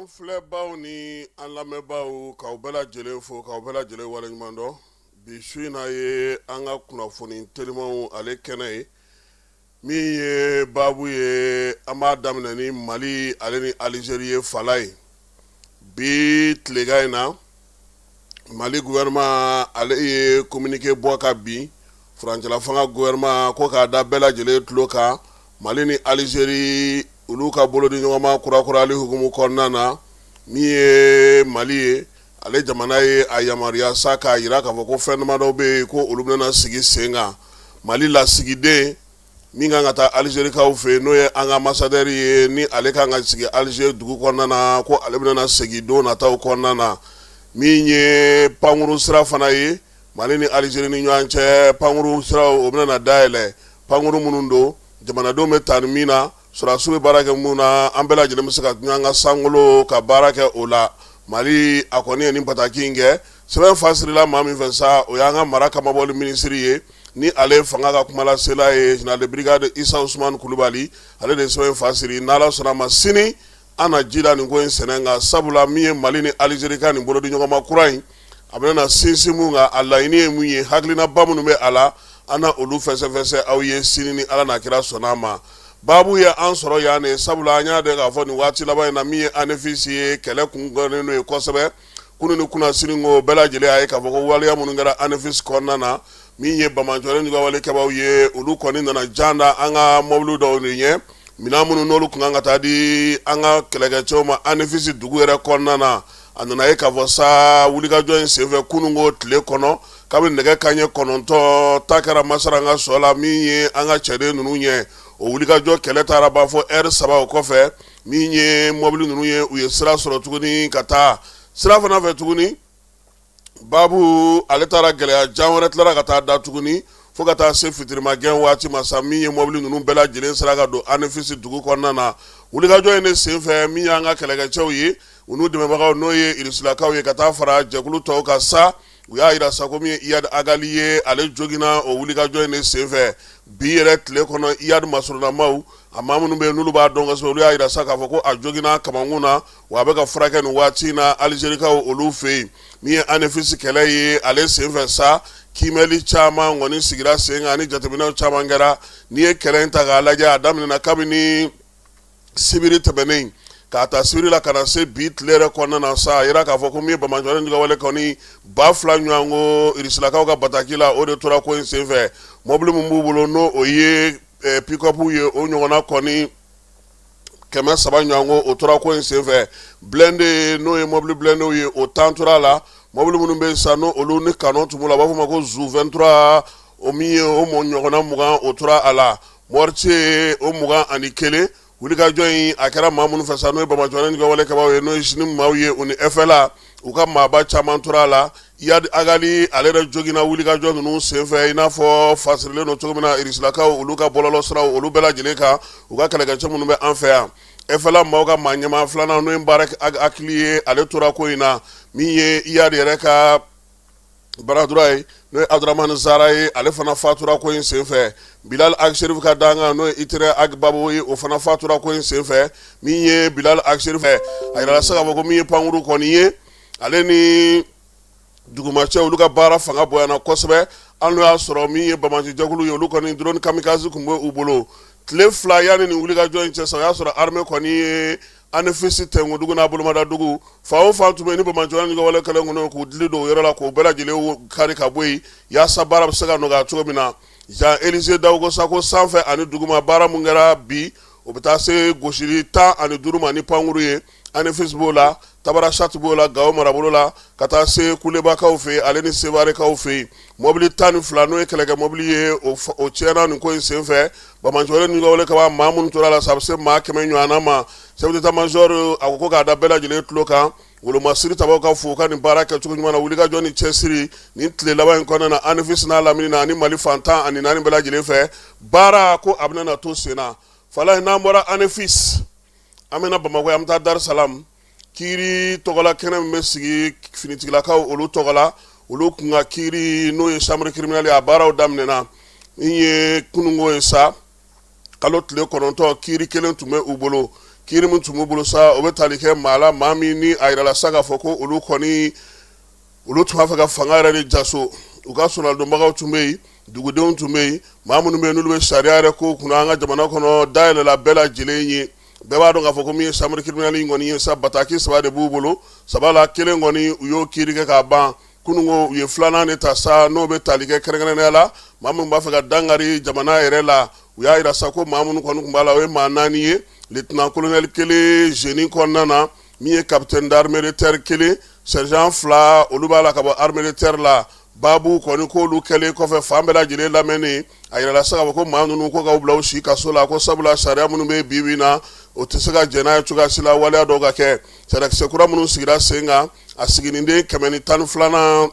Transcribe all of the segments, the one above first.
An filɛbaw ni an lamɛnbaw k'aw bɛɛ lajɛlen fo k'aw bɛɛ lajɛlen waleɲuman dɔn bi su in na ye an ka kunnafoni telimanw ale kɛnɛ ye min ye baabu ye an b'a daminɛ ni Mali ale ni Alizeri ye fala ye bi tilegan in na Mali gouvernement ale ye communiqué bɔ ka bin furancɛla fanga gouvernement ko k'a da bɛɛ lajɛlen tulo kan Mali ni Alizeri olu ka bolo di ɲɔgɔnma kurakurali hukumu kɔnɔna na min ye Mali ye ale jamana ye a yamaruya sa k'a yira k'a fɔ ko fɛn dama dɔ bɛ yen ko olu bɛna sigi sen kan Mali lasigiden min kan ka taa Alizerikaw fɛ yen n'o ye an ka ambassadeur ye ni ale kan ka sigi Alize dugu kɔnɔna na ko ale bɛna segin don nataw kɔnɔna na min ye pankuru sira fana ye Mali ni Alizeri ni ɲɔgɔn cɛ pankuru siraw o bɛna dayɛlɛ pankuru minnu don jamanadenw bɛ taa ni min na sɔrɔdasiw bɛ baara kɛ mun na an bɛɛ lajɛlen bɛ se ka ɲɔgɔn ka sankolo ka baara kɛ o la Mali a kɔni ye nin pataki in kɛ sɛbɛn fasirila maa min fɛ sa o y'an ka mara kamabɔli minisiri ye ni ale fanga ka kumalasela ye général de brigade Isa Usumani Kulubali ale de sɛbɛn fasiri n'Ala sɔnna ma sini an na ji la nin ko in sɛnɛ nka sabula min ye Mali ni Alizeri ka nin bolo di ɲɔgɔn ma kura in a bɛna sinsin mun kan a laɲini ye mun ye hakilinaba minnu bɛ a la an na olu fɛsɛfɛsɛ aw ye sini ni Ala n'a kira sɔnna ma Babu ye an sɔrɔ yan ne sabula an y'a dɔn k'a fɔ nin waati laban in na min ye ANEFIS ye kɛlɛ kun gunnen n'o ye kosɛbɛ kunu ni kunnasini ko bɛɛ lajɛlen y'a ye k'a fɔ ko waleya minnu kɛra ANEFIS kɔnɔna na min ye bamanjɔlen ka walekɛbaw ye olu kɔni nana jan da an ka mɔbili dɔw de ɲɛ minɛn minnu n'olu kun kan ka taa di an ka kɛlɛkɛcɛw ma ANEFIS dugu yɛrɛ kɔnɔna na a nana ye k'a fɔ sa wulikajɔ in senfɛ kununko tile kɔnɔ kabini nɛgɛ kanɲɛ 9 ta kɛra masara an ka sɔ la min ye an ka cɛden ninnu ɲɛ o wulikajɔ kɛlɛ taara b'a fɔ heure 3 o kɔfɛ min ye mɔbili ninnu ye u ye sira sɔrɔ tuguni ka taa sira fana fɛ tuguni Babu ale taara gɛlɛya jan wɛrɛ tilara ka taa da tuguni fo ka taa se fitirimagɛn waati ma sa min ye mɔbili ninnu bɛɛ lajɛlen sira ka don ANEFIS dugu kɔnɔna na wulikajɔ in de senfɛ min y'an ka kɛlɛkɛcɛw ye u n'u dɛmɛbagaw n'o ye Irisilakaw ye ka taa fara jɛkulu tɔw kan sa u y'a yira sa ko min ye Iyad Agali ye ale jogina o wulikajɔ in de senfɛ bi yɛrɛ tile kɔnɔ Iyad Masurunamaw a maa minnu bɛ yen n'olu b'a dɔn kosɛbɛ olu y'a yira sa k'a fɔ ko a jogina kamankun na wa a bɛ ka furakɛ nin waati in na Alizerikaw olu fɛ yen min ye ANEFIS kɛlɛ ye ale senfɛ sa kimɛli caman kɔni sigira sen kan ni jateminɛw caman kɛra n'i ye kɛlɛ in ta k'a lajɛ a daminɛna kabini sibiri tɛmɛnen k'a ta sibiri la ka na se bi tile yɛrɛ kɔnɔna na sa a yira k'a fɔ ko min ye bamanjɔlen ka wale kɔni 2000 ɲɔgɔn ko Irisilakaw ka bataki la o de tora ko in senfɛ mɔbili min b'u bolo n'o o ye pick-up ye o ɲɔgɔnna kɔni 300 ɲɔgɔn ko o tora ko in senfɛ blende n'o ye mɔbili blendew ye o 10 tora la mɔbili minnu bɛ sa n'o olu ni kanon tun b'u la u b'a fɔ ma ko ZU 23 o min ye o ɲɔgɔnna 20 o tora a la mortier o 21 wulikajɔ in a kɛra maa minnu fɛ sa n'o ye bamanjɔlen ka walekɛbaw ye n'o ye sini maaw ye u ni FLA u ka maaba caman tora a la Iyad Agali ale yɛrɛ jogina wulikajɔ ninnu senfɛ i n'a fɔ fasirilen don cogo min na Irisilakaw olu ka bɔlɔlɔ siraw olu bɛɛ lajɛlen kan u ka kɛlɛkɛcɛ minnu bɛ an fɛ yan FLA maaw ka maa ɲɛmaa filanan n'o ye Barak Akili ye ale tora ko in na min ye Iyad yɛrɛ ka baradura ye n'o ye Abdurahmani Zara ye ale fana fatura ko in senfɛ Bilal Aksherif ka danga n'o ye Itere Agbabu ye o fana fatura ko in senfɛ min ye Bilal Aksherif a yirala se k'a fɔ ko min ye pankuru kɔni ye ale ni dugumacɛ olu ka baara fanga bonyana kosɛbɛ an n'o y'a sɔrɔ min ye bamanjɛkulu ye olu kɔni drone kamikaze kun bɛ u bolo tile 2 yanni nin wulikajɔ in cɛ sa o y'a sɔrɔ armée kɔni ye ANEFIS Tɛnkundugu n'a Bolomadadugu fa o fan tun bɛ yen ni bamanjɔlen ka wale kɛlen kɔnɔ k'u dili don o yɔrɔ la k'o bɛɛ lajɛlen kari ka bɔ yen yaasa baara bɛ se ka nɔgɔya cogo min na Jean Elize Dawogo Sako sanfɛ ani duguma baara mun kɛra bi o bɛ taa se gosili 15 ma ni pankuru ye ANEFIS b'o la Tabarashat b'o la Gawo marabolo la ka taa se Kulebakaw fɛ yen ale ni Sebarekaw fɛ yen mɔbili 12 n'o ye kɛlɛkɛ mɔbili ye o tiɲɛna nin ko in senfɛ bamanjɔlen ka wale kaba maa minnu tora la sa a bɛ se maa 100 ɲɔgɔnna ma chef d'état-major a ko ko k'a da bɛɛ lajɛlen tulo kan wolomasiri tabaw ka fo ka nin baara kɛcogo ɲuman na wulikajɔ ni cɛsiri nin tile laban in kɔnɔna na ANEFIS n'a lamini na ani Mali fantan ani naani bɛɛ lajɛlen fɛ baara ko a bɛna to sen na fala n'an bɔra ANEFIS an bɛna Bamakɔ an bɛ taa Dar es Salaam kiiri tɔgɔla kɛnɛ min bɛ sigi finitigilakaw olu tɔgɔla olu kun ka kiiri n'o ye chambre criminelle a baaraw daminɛna min ye kunungo ye sa kalo tile kɔnɔntɔn kiiri kelen tun bɛ u bolo kiiri min tun b'u bolo sa o bɛ tali kɛ maa la maa min ni a yirala sa k'a fɔ ko olu kɔni olu tun b'a fɛ ka fanga yɛrɛ de jaso u ka sɔrɔdonbagaw tun bɛ yen dugudenw tun bɛ yen maa minnu bɛ yen n'olu bɛ sariya yɛrɛ ko kunna an ka jamana kɔnɔ dayɛlɛla bɛɛ lajɛlen ye bɛɛ b'a dɔn k'a fɔ ko min ye chambre criminelle in kɔni ye sa bataki 3 de b'u bolo sabala kelen kɔni u y'o kiiri kɛ k'a ban kunungo u ye filanan de ta sa n'o bɛ tali kɛ kɛrɛnkɛrɛnnenya la maa minnu b'a fɛ ka dankari jamana yɛrɛ la u y'a yira sa ko maa minnu kɔni tun b'a la o ye maa 4 ye lieutenant colonel kelen génie kɔnɔna na min ye capitaine d'armée de terre kelen sergent 2 olu b'a la ka bɔ armée de terre la babu kɔni k'olu kɛlen kɔfɛ fan bɛɛ lajɛlen lamɛnnen a yirala sa k'a fɔ ko maa ninnu ko k'aw bila u si kaso la ko sabula sariya minnu bɛ bi bi na o tɛ se ka jɛn n'a ye cogoya si la waleya dɔw ka kɛ sarakisɛ kura minnu sigira sen kan a siginiden 112nan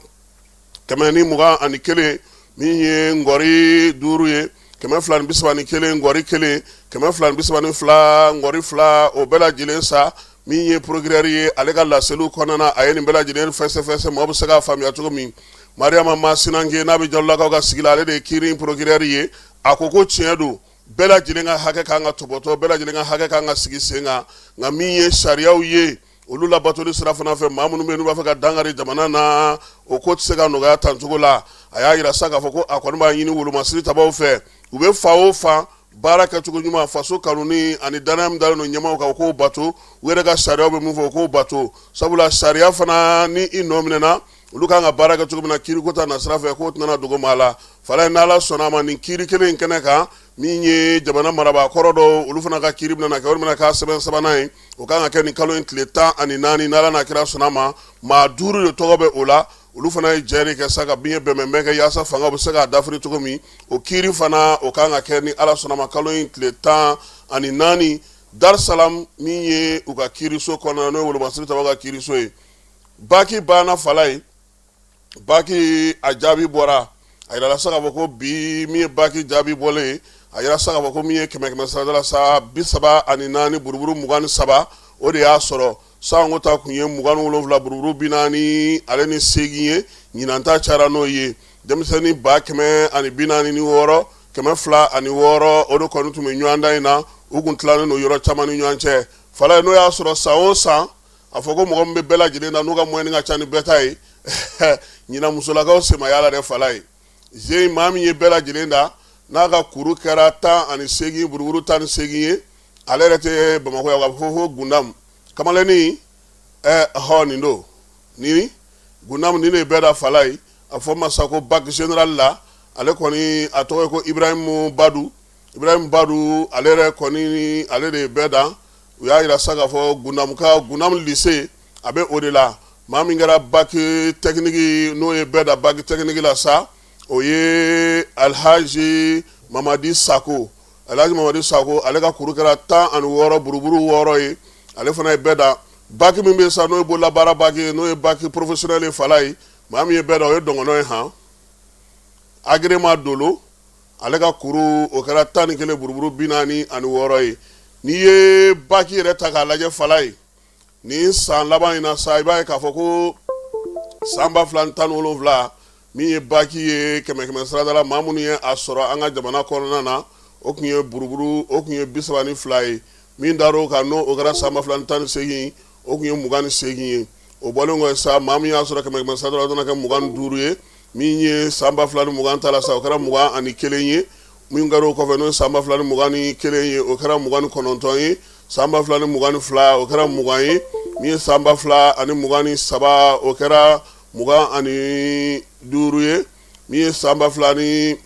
121 min ye ngɔri 5 ye 231 ngɔri 1 232 ngɔri 2 o bɛɛ lajɛlen sa min ye procureur ye ale ka laseliw kɔnɔna na a ye nin bɛɛ lajɛlen fɛsɛfɛsɛ mɔgɔ bɛ se k'a faamuya cogo min Mariama Masinange n'a bɛ Jalolakaw ka sigi la ale de ye kiiri procureur ye a ko ko tiɲɛ don bɛɛ lajɛlen ka hakɛ kan ka tɔbɔtɔ bɛɛ lajɛlen ka hakɛ kan ka sigi sen kan nka min ye sariyaw ye olu labatoli sira fana fɛ maa minnu bɛ yen n'u b'a fɛ ka dankari jamana na o ko tɛ se ka nɔgɔya tan cogo la a y'a yira sa k'a fɔ ko a kɔni b'a ɲini wolomasiri tabaw fɛ u bɛ fa o fa baara kɛcogo ɲuman faso kanuni ani danaya min dalen don ɲɛmaw kan u k'o bato u yɛrɛ ka sariyaw bɛ mun fɔ u k'o bato sabula sariya fana ni i nɔ minɛna olu kan ka baara kɛ cogo min na kiiri ko ta nasira fɛ k'o tɛna dogo maa la fala n'ala sɔnna a ma nin kiiri kelen in kɛnɛ kan min ye jamana marabaa kɔrɔ dɔ olu fana ka kiiri bɛna kɛ o bɛna k'a sɛbɛn sabanan ye o kan ka kɛ nin kalo in tile 14 n'ala n'a kira sɔnna a ma maa 5 de tɔgɔ bɛ o la olu fana ye jɛri kɛ sa ka biɲɛ bɛnbɛnbɛn kɛ yaasa fanga bɛ se k'a dafiri cogo min o kiiri fana o kan ka kɛ ni ala sɔnna a ma kalo in tile 14 Darsalam min ye u ka kiiriso kɔnɔna n'o ye wolomasiri tabaw ka kiiriso ye baki banna fala ye baki a jaabi bɔra a yirala sa k'a fɔ ko bi min ye baki jaabi bɔlen ye a yira sa k'a fɔ ko min ye 100 sarada la sa 34 buruburu 23 o de y'a sɔrɔ sango ta kun ye 27 buruburu 40 ale ni 8 ye ɲinan ta cayara n'o ye denmisɛnnin 146 206 o de kɔni tun bɛ ɲɔgɔn dan in na u kun tilalen don yɔrɔ caman ni ɲɔgɔn cɛ fala n'o y'a sɔrɔ san o san a fɔ ko mɔgɔ min bɛ bɛɛ lajɛlen na n'u ka moyen ka ca ni bɛɛ ta ye ɲinan musolakaw semaya la dɛ fala ye zen maa min ye bɛɛ lajɛlen da n'a ka kuru kɛra 18 buruburu 18 ye ale yɛrɛ tɛ Bamakɔ yan ka fɔ ko Gundam kamaleni nin don ni Gundam ni ne bɛɛ da fala ye a fɔ ma sa ko bac général la ale kɔni a tɔgɔ ye ko Ibrahim Badu ale yɛrɛ kɔni ale de bɛɛ da u y'a yira sa k'a fɔ Gundam lycée a bɛ o de la maa min kɛra bac technique n'o ye bɛɛ da bac technique la sa o ye Alhaji Mamadi Sako ale ka kuru kɛra 16 buruburu 6 ye ale fana ye bɛɛ da bac min bɛ sa n'o ye bololabaara bac ye n'o ye bac professionnel ye fala ye maa min ye bɛɛ da o ye dɔngɔnɔ ye han Agrema Dolo ale ka kuru o kɛra 11 buruburu 46 ye n'i ye bac yɛrɛ ta k'a lajɛ fala ye ni san laban in na sa i b'a ye k'a fɔ ko san 2017 min ye baki ye 100 sarada la maa minnu ye a sɔrɔ an ka jamana kɔnɔna na o kun ye buruburu o kun ye 32 ye min dar'o kan n'o kɛra san 2018 o kun ye 28 ye o bɔlen kɔ sa maa min y'a sɔrɔ 100 sarada la o tɛna kɛ 25 ye min ye san 2020 ta la sa o kɛra 21 ye min kɛra o kɔfɛ n'o ye san 2021 ye o kɛra 29 ye san 2022 o kɛra 20 ye min ye san 2023 o kɛra 25 ye min ye san 2024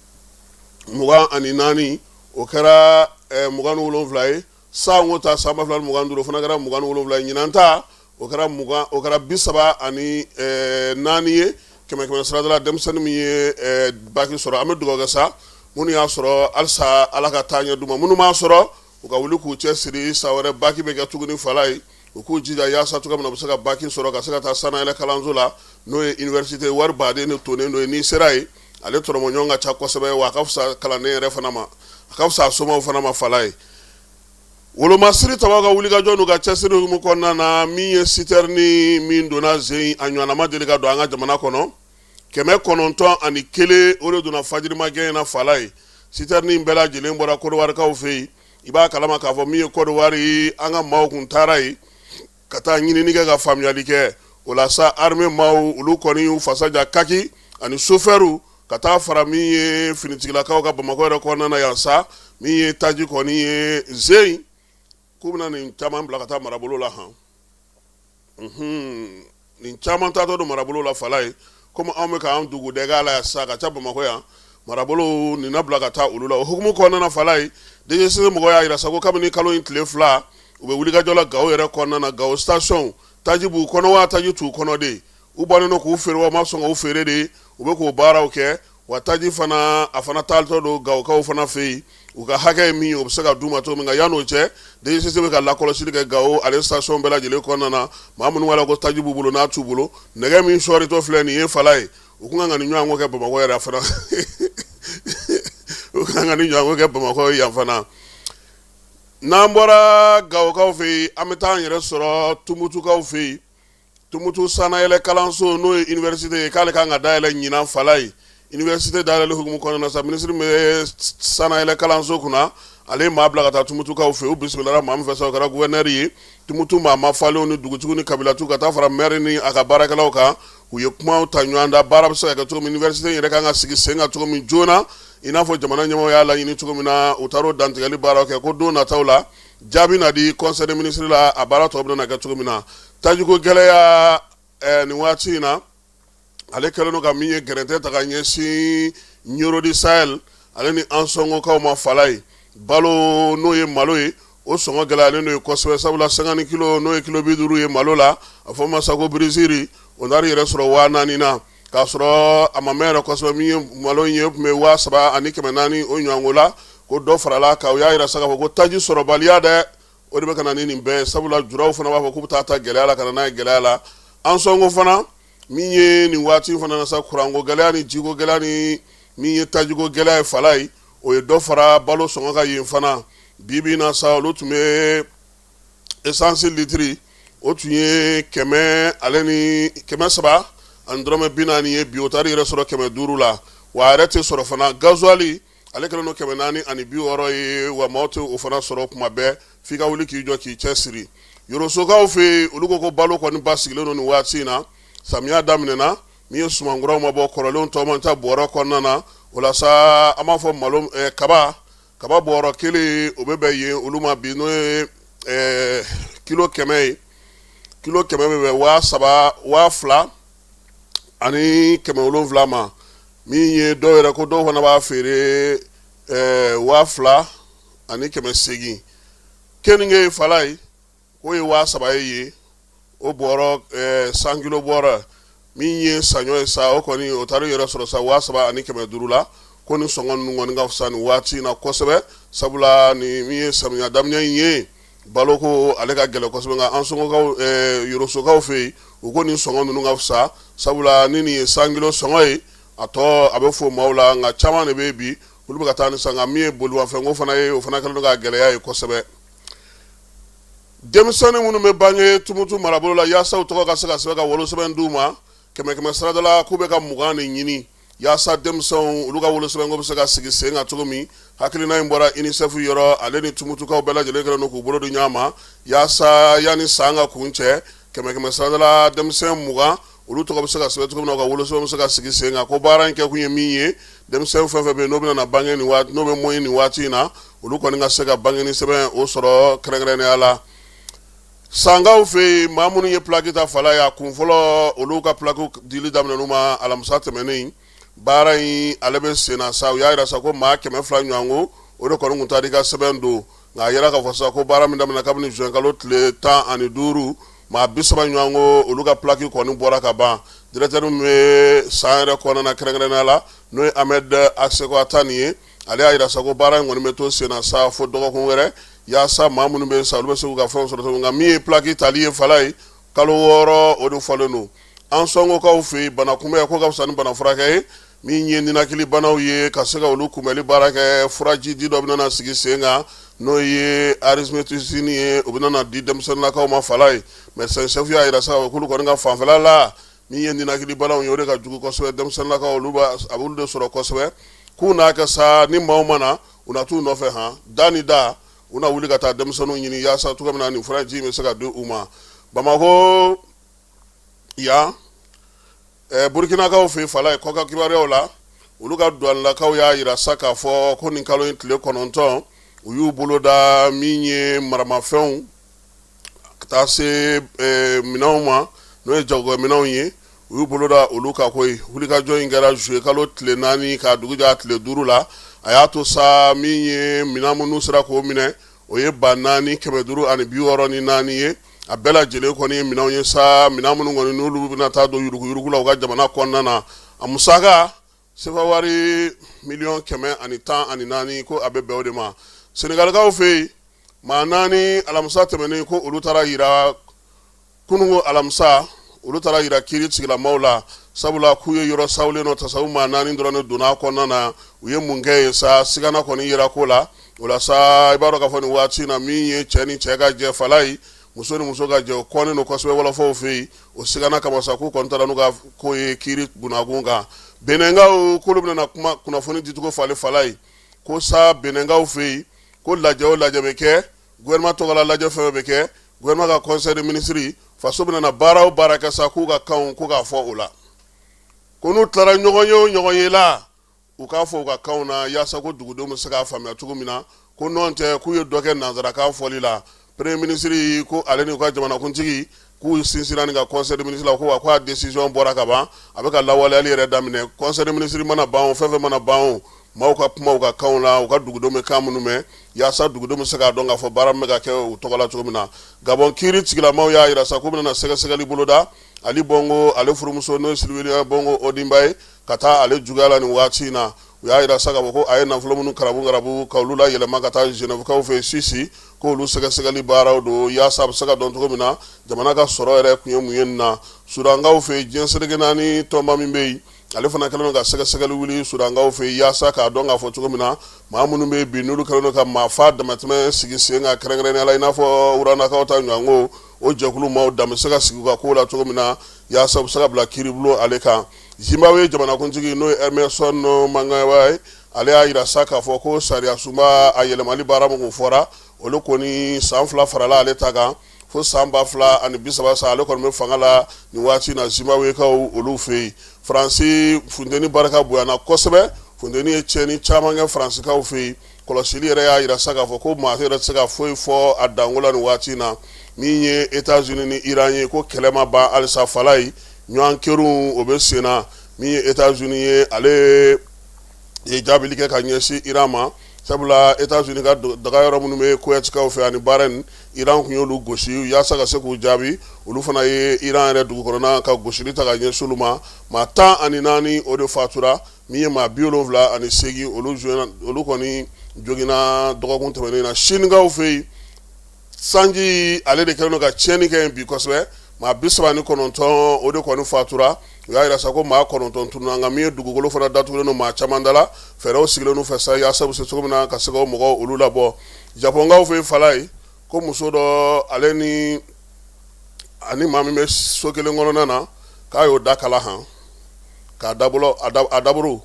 o kɛra 27 ye sango ta san 2025 o fana kɛra 27 ye ɲinan ta o kɛra 34 ye 100 sarada la denmisɛnnin min ye baki sɔrɔ an bɛ dugawu kɛ sa minnu y'a sɔrɔ halisa ala ka taa ɲɛ d'u ma minnu m'a sɔrɔ u ka wuli k'u cɛ siri sa wɛrɛ baki bɛ kɛ tuguni fala ye u k'u jija yaasa cogoya min na u bɛ se ka baki sɔrɔ ka se ka taa sanayɛlɛ kalanso la n'o ye université wari baden de tonnen don ye n'i sera ye ale tɔrɔmɔɲɔgɔn ka ca kosɛbɛ wa a ka fisa kalanden yɛrɛ fana ma a ka fisa somɔgɔw fana ma fala ye wolomasiri tabaw ka wulikajɔ n'u ka cɛsiri hukumu kɔnɔna na min ye sitɛrini min donna zen a ɲɔgɔnna ma deli ka don an ka jamana kɔnɔ 901 o de donna fajirimagɛn na fala ye sitɛrini bɛɛ lajɛlen bɔra Kodiwarikaw fɛ yen i b'a kalama k'a fɔ min ye Côte d'Ivoire ye an ka maaw kun taara ye ka taa ɲinini kɛ ka faamuyali kɛ o la sa armée maaw olu kɔni y'u fasaja kaki ani chauffeur ka taa fara min ye finitigilakaw ka Bamakɔ yɛrɛ kɔnɔna na yan sa min ye taji kɔni ye Zeyi k'u bɛna nin caman bila ka taa marabolo la han nin caman taatɔ don marabolo la fala ye komi anw bɛ k'an dugu dɛgɛ la sa ka ca Bamakɔ yan marabolo nin na bila ka taa olu la o hukumu kɔnɔna na fala ye DGCC mɔgɔw y'a yira sa ko kabini kalo in tile fila u bɛ wulikajɔ la Gao yɛrɛ kɔnɔna na Gao station taji b'u kɔnɔ wa taji t'u kɔnɔ de u bɔlen don k'u feere wa ma sɔn k'u feere de u bɛ k'o baaraw kɛ wa taji fana a fana taalitɔ don Gaokaw fana fɛ yen u ka hakɛ ye min ye o bɛ se ka d'u ma cogo min nka yan'o cɛ DGCC bɛ ka lakɔlɔsili kɛ Gao ale station bɛɛ lajɛlen kɔnɔna na maa minnu b'a la ko taji b'u bolo n'a t'u bolo nɛgɛ min sɔɔritɔ filɛ nin ye fala ye u kun kan ka nin ɲɔgɔn ko kɛ Bamakɔ yɛrɛ fana u kan ka nin ɲɔgɔn ko kɛ Bamakɔ yan fana n'an bɔra Gaokaw fɛ yen an bɛ taa an yɛrɛ sɔrɔ Tumutukaw fɛ yen Tumutu sanayɛlɛ kalanso n'o ye université ye k'ale kan ka dayɛlɛ ɲinan fala ye université dayɛlɛli hukumu kɔnɔna na sa ministre bɛ sanayɛlɛ kalanso kunna ale ye maa bila ka taa Tumutukaw fɛ yen u bisimilara maa min fɛ sa o kɛra gouverneur ye Tumutu maa ma falenw ni dugutigiw ni kabilatu ka taa fara maire ni a ka baarakɛlaw kan u ye kumaw ta ɲɔgɔn da baara bɛ se ka kɛ cogo min université in yɛrɛ kan ka sigi sen kan cogo min joona i n'a fɔ jamana ɲɛmɔgɔ y'a laɲini cogo min na u taar'o dantigɛli baaraw kɛ ko don nataw la jaabi na di conseil des ministres la a baara tɔ bɛna kɛ cogo min na tajiko gɛlɛya nin waati in na ale kɛlen don ka min ye gɛrɛntɛ ta ka ɲɛsin Ɲorodi Sahel ale ni an sɔngɔkaw ma fala ye balo n'o ye malo ye o sɔngɔ gɛlɛyalen n'o ye kosɛbɛ sabula 50 kilo n'o ye kilo 50 ye malo la a fɔ ma sako birisiri o nari yɛrɛ sɔrɔ 4000 na k'a sɔrɔ a ma mɛn yɛrɛ kosɛbɛ min ye malo in ye o tun bɛ 3400 o ɲɔgɔnko la ko dɔ farala kan u y'a yira sa k'a fɔ ko taji sɔrɔbaliya dɛ o de bɛ ka na ni nin bɛɛ sabula juraw fana b'a fɔ k'u bɛ taa gɛlɛya la ka na n'a ye gɛlɛya la an sɔnko fana min ye nin waati fana na sa kuranko gɛlɛya ni jiko gɛlɛya ni min ye tajiko gɛlɛya ye fala ye o ye dɔ fara balo sɔngɔ ka yen fana bibi na sa olu tun bɛ essence litiri o tun ye 100 ale ni 300 ani dɔrɔmɛ 40 ye bi o taara yɛrɛ sɔrɔ 500 la wa a yɛrɛ tɛ sɔrɔ fana gasoil ale kɛlen don 460 ani 60 ye wa maaw tɛ o fana sɔrɔ kuma bɛɛ f'i ka wuli k'i jɔ k'i cɛ siri Yorosokaw fɛ olu ko ko balo kɔni ba sigilen don nin waati in na samiya daminɛna min ye sumankuraw ma bɔ kɔrɔlenw tɔ man ca bɔrɔ kɔnɔna na o la sa an b'a fɔ malo kaba bɔrɔ kelen o bɛ bɛn yen olu ma bi n'o ye kilo 100 ye kilo 100 bɛ bɛn 2000 ani 770 ma min ye dɔw yɛrɛ ko dɔw fana b'a feere 2000 ani 800 kenige fala ye k'o ye 3000 ye o bɔrɔ 100 kilo bɔrɔ min ye saɲɔ ye sa o kɔni o taara yɛrɛ sɔrɔ sa 3000 ani 500 la ko ni sɔngɔ ninnu kɔni ka fisa nin waati in na kosɛbɛ sabula ni min ye samiya daminɛ in ye balo ko ale ka gɛlɛn kosɛbɛ nka an sɔngɔkaw Yorosokaw fɛ yen u ko nin sɔngɔ ninnu ka fisa sabula ni nin ye 100 kilo sɔngɔ ye a tɔ a bɛ fɔ maaw la nka caman de bɛ bi olu bɛ ka taa ni san nka min ye bolimafɛnko fana ye o fana kɛlen don ka gɛlɛya ye kosɛbɛ denmisɛnnin minnu bɛ bange Tumutu marabolo la yaasa u tɔgɔ ka se ka sɛbɛn ka wolosɛbɛn d'u ma 100 sarada la k'u bɛ ka 20 de ɲini yaasa denmisɛnw olu ka wolosɛbɛnko bɛ se ka sigi sen kan cogo min hakilina in bɔra UNICEF yɔrɔ ale ni Tumutukaw bɛɛ lajɛlen kɛlen don k'u bolo di ɲɔgɔn ma yaasa yanni san ka kun cɛ 100 sarada la denmisɛn 20 olu tɔgɔ bɛ se ka sɛbɛn cogo min na u ka wolosɛbɛn bɛ se ka sigi sen kan ko baara in kɛ kun ye min ye denmisɛn fɛn fɛn bɛ yen n'o bɛna bange nin waati n'o bɛ mɔɲi nin waati in na olu kɔni ka se ka bange ni sɛbɛn o sɔrɔ kɛrɛnkɛrɛnnenya la sangaw fɛ yen maa minnu ye pilaki ta fala ye a kun fɔlɔ olu ka pilaki dili daminɛ ma alamisa tɛmɛnen baara in ale bɛ sen na sa u y'a yira sa ko maa 200 ɲɔgɔnko o de kɔni kun taara i ka sɛbɛn don nka a yɛrɛ k'a fɔ sa ko baara min daminɛ kabini juin kalo tile 15 maa 30 ɲɔgɔnko olu ka pilaki kɔni bɔra ka ban directeur min bɛ san yɛrɛ kɔnɔna na kɛrɛnkɛrɛnnenya la n'o ye Ahmed Aseko Atani ye ale y'a yira sa ko baara in kɔni bɛ to sen na sa fo dɔgɔkun wɛrɛ yaasa maa minnu bɛ yen sa olu bɛ se k'u ka fɛnw sɔrɔ cogo nka min ye pilaki tali ye fala ye kalo 6 o de fɔlen don an sɔnkokaw fɛ yen bana kunbɛn ko ka fisa ni bana furakɛ ye min ye ninakili banaw ye ka se ka olu kunbɛli baara kɛ furaji di dɔ bɛ na sigi sen kan n'o ye arismetisini ye o bɛ na di denmisɛnninlakaw ma fala ye médecin chef y'a yira sa k'olu kɔni ka fanfɛla la min ye ninakili banaw ye o de ka jugu kosɛbɛ denmisɛnninlakaw olu a b'olu de sɔrɔ kosɛbɛ k'u n'a kɛ sa ni maaw ma na u na t'u nɔfɛ han da ni da u na wuli ka taa denmisɛnninw ɲini yaasa cogo min na nin fura ji bɛ se ka di u ma Bamako yan Burkinakaw fɛ fala ye kɔka kibaruyaw la olu ka douanelakaw y'a yira sa k'a fɔ ko nin kalo in tile 9 u y'u bolo da min ye maramafɛnw ka taa se minɛnw ma n'o ye jagokɛminɛnw ye u y'u bolo da olu ka koyi wulikajɔ in kɛra juillet kalo tile 4 ka dugu jɛ tile 5 la a y'a to sa min ye minɛn minnu sera k'o minɛ o ye 4,564 ye a bɛɛ lajɛlen kɔni ye minɛnw ye sa minɛn minnu kɔni n'olu bɛna taa don yuruguyurugu la u ka jamana kɔnɔna na a musaka sefa wari miliyɔn 114 ko a bɛ bɛn o de ma Senegalikaw fɛ yen maa 4 alamisa tɛmɛnen ko olu taara yira kunungo alamisa olu taara yira kiiri sigilamaw la sabula k'u ye yɔrɔ sawulen dɔ ta sa u maa 4 dɔrɔn de donna a kɔnɔna na u ye mun kɛ yen sa sigana kɔni yira ko la o la sa i b'a dɔn k'a fɔ nin waati na min ye cɛ ni cɛ ka jɛ fala ye muso ni muso ka jɛ o kɔnnen don kosɛbɛ wɔlɔfɔw fɛ yen o sigana kama sa k'u kɔni taara n'u ka ko ye kiiri bunakun kan Benenkaw k'olu bɛna kuma kunnafoni dicogo falen fala ye ko sa Benenkaw fɛ yen ko lajɛ o lajɛ bɛ kɛ gouvernement tɔgɔla lajɛ fɛn bɛ kɛ gouvernement ka conseil de ministre faso bɛna baara o baara kɛ sa k'u ka kanw ko k'a fɔ o la ko n'u tilara ɲɔgɔn ye o ɲɔgɔn ye la u k'a fɔ u ka kanw na yaasa ko dugudenw bɛ se k'a faamuya cogo min na ko nɔn tɛ k'u ye dɔ kɛ nanzarakan fɔli la premier ministre ko ale ni ka jamanakuntigi k'u sinsinna ni ka conseil de ministre la ko wa k'a décision bɔra ka ban a bɛ ka lawaleyali yɛrɛ daminɛ conseil de ministre mana ban o fɛn fɛn mana ban o maaw ka kuma u ka kanw la u ka dugudenw bɛ kan minnu mɛn yaasa dugudenw bɛ se k'a dɔn k'a fɔ baara min bɛ ka kɛ u tɔgɔ la cogo min na Gabon kiiri sigilamaw y'a yira sa k'u bɛna sɛgɛsɛgɛli boloda Ali Bongo ale furumuso n'o ye Sylvie Bongo Odimba ye ka taa ale juguya la nin waati in na u y'a yira sa k'a fɔ ko a ye nafolo minnu karabu ka olu la yɛlɛma ka taa Genèvekaw fɛ Sisi ko olu sɛgɛsɛgɛli baaraw don yaasa a bɛ se ka dɔn cogo min na jamana ka sɔrɔ yɛrɛ kun ye mun ye nin na Sudankaw fɛ diɲɛ seleke naani tɔnba min bɛ yen ale fana kɛlen don ka sɛgɛsɛgɛli wuli Sudankaw fɛ yaasa k'a dɔn k'a fɔ cogo min na maa minnu bɛ bi n'olu kɛlen don ka maafa damatɛmɛ sigi sen kan kɛrɛnkɛrɛnnenya la i n'a fɔ Uranakaw ta ɲɔgɔnko o jɛkulu maaw dan bɛ se ka sigi u ka ko la cogo min na yaasa u bɛ se ka bila kiiribulon ale kan Zimbabwe jamanakuntigi n'o ye Emerson Mnangagwa ye ale y'a yira sa k'a fɔ ko sariya sunba a yɛlɛmali baara min kun fɔra olu kɔni san 2 farala ale ta kan fo san 2030 sa ale kɔni bɛ fanga la nin waati na Zimbabwekaw olu fɛ yen Faransi funteni barika bonyana kosɛbɛ funteni ye tiɲɛni caman kɛ Faransikaw fɛ yen kɔlɔsili yɛrɛ y'a yira sa k'a fɔ ko maa yɛrɛ tɛ se ka foyi fɔ a danko la nin waati na min ye États-Unis ni Iran ye ko kɛlɛ ma ban halisa fala ye ɲɔgɔn kɛriw o bɛ sen na min ye États-Unis ye ale ye jaabili kɛ ka ɲɛsin Iran ma sabula États-Unis ka daga yɔrɔ minnu bɛ Kuwaitikaw fɛ ani Bahrain Iran kun y'olu gosi yaasa ka se k'u jaabi olu fana ye Iran yɛrɛ dugukɔnɔna ka gosili ta ka ɲɛsin olu ma maa 14 o de fatura min ye maa 78 olu kɔni joginna dɔgɔkun tɛmɛnen na Sinikaw fɛ yen sanji ale de kɛlen don ka tiɲɛni kɛ yen bi kosɛbɛ maa 39 o de kɔni fatura u y'a yira sa ko maa 9 tununa nka min ye dugukolo fana datugulen don maa caman da la fɛɛrɛw sigilen n'u fɛ sa yaasa bɛ se cogo min na ka se ka o mɔgɔw olu labɔ Japonkaw fɛ yen fala ye ko muso dɔ ale ni maa min bɛ so kelen kɔnɔna na k'a y'o da kala han k'a daburu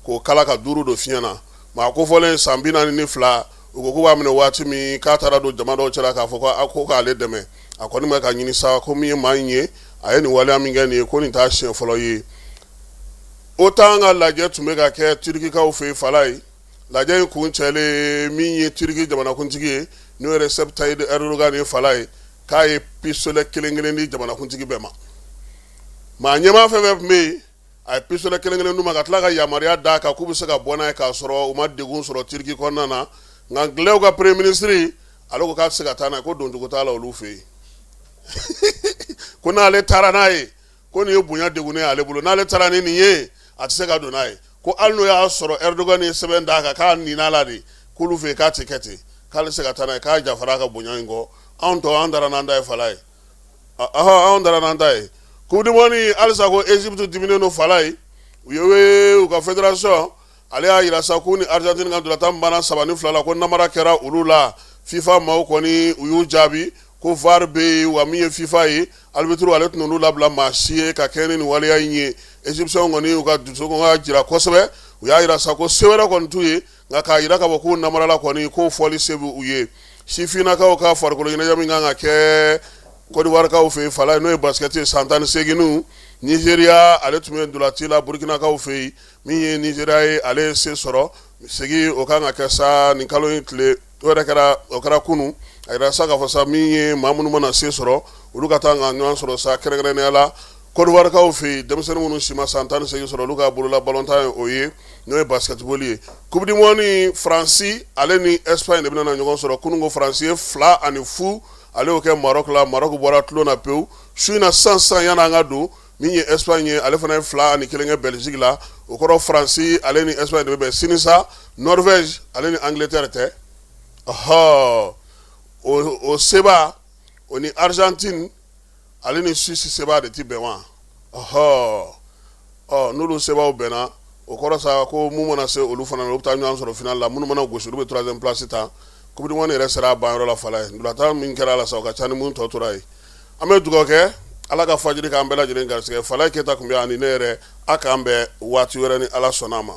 k'o kala ka duuru don fiɲɛ na maa kofɔlen san 42 u ko k'u b'a minɛ waati min k'a taara don jama dɔw cɛla k'a fɔ ko k'ale dɛmɛ a kɔni bɛ ka ɲini sa ko min ye maa in ye a ye nin waleya min kɛ nin ye ko nin t'a siɲɛ fɔlɔ ye OTAN ka lajɛ tun bɛ ka kɛ Turkikaw fɛ yen fala ye lajɛ in kun cɛlen min ye Turki jamanakuntigi ye n'o ye Recep Tayyip Erdogan ye fala ye k'a ye pistolet kelen di jamanakuntigi bɛɛ ma maa ɲɛmaa fɛn fɛn tun bɛ yen a ye pistolet kelen d'u ma ka tila ka yamaruya d'a kan k'u bɛ se ka bɔ n'a ye k'a sɔrɔ u ma degun sɔrɔ Turki kɔnɔna na nka Anglais ka premier ministre ale ko k'a tɛ se ka taa n'a ye ko doncogo t'a la olu fɛ yen ko n'ale taara n'a ye ko nin ye bonya degunnen ale bolo n'ale taara ni nin ye a tɛ se ka don n'a ye ko hali n'o y'a sɔrɔ Erdogan ye sɛbɛn d'a kan k'a nin'a la de k'olu fɛ yen k'a tɛ kɛ ten k'ale tɛ se ka taa n'a ye k'a jafara ka bonya in kɔ anw tɔ an dara n'an ta ye fala ye anw dara n'an ta ye coupe du monde halisa ko Egypte diminen don fala ye u ye u ka fédération ale y'a yira sa ko ni Argentine ka ntolantan banna 3-2 la ko namara kɛra olu la FIFA maaw kɔni u y'u jaabi ko VAR bɛ yen wa min ye FIFA ye arbitre ale tɛna olu labila maa si ye ka kɛ ni nin waleya in ye Egyptiens kɔni u ka dusukun ka jira kosɛbɛ u y'a yira sa ko se wɛrɛ kɔni t'u ye nka k'a yira k'a fɔ k'u namarala kɔni k'o fɔli se b'u ye sifinakaw ka farikolo ɲɛnajɛ min kan ka kɛ Côte d'Ivoire kaw fɛ yen fala n'o ye basket ye san 18 Nigeria ale tun bɛ ndolanci la Burkina kaw fɛ yen min ye Nigeria ye ale ye se sɔrɔ segi o kan ka kɛ sa nin kalo in tile o kɛra kunu a yira sa k'a fɔ sa min ye maa minnu mana se sɔrɔ olu ka taa ka ɲɔgɔn sɔrɔ sa kɛrɛnkɛrɛnnenya la Côte d'Ivoire kaw fɛ yen denmisɛnnin minnu si ma san 18 sɔrɔ olu ka bolola balontan ye o ye n'o ye basketball ye Coupe du Monde ni Faransi ale ni Espagne de bɛna na ɲɔgɔn sɔrɔ kunungo Faransi ye 2-0 ale y'o kɛ Maroc la Maroc bɔra tulon na pewu su in na sisan yanni an ka don min ye Espagne ye ale fana ye 2-1 kɛ Belgique la o kɔrɔ Faransi ale ni Espagne de bɛ bɛn sini sa Norvège ale ni Angleterre tɛ o seba o ni Argentine ale ni Suisse seba de ti bɛn wa n'olu sebaw bɛnna o kɔrɔ sa ko mun mana se olu fana na u bɛ taa ɲɔgɔn sɔrɔ final la minnu mana gosi olu bɛ 3e place ta Coupe du Monde yɛrɛ sera a banyɔrɔ la fala ye ndolantan min kɛra a la sa o ka ca ni mun tɔ tora ye an bɛ dugawu kɛ Ala ka fajiri k'an bɛɛ lajɛlen garisigɛ Falaye Keyita tun bɛ yan ni ne yɛrɛ a k'an bɛn waati wɛrɛ ni Ala sɔnna a ma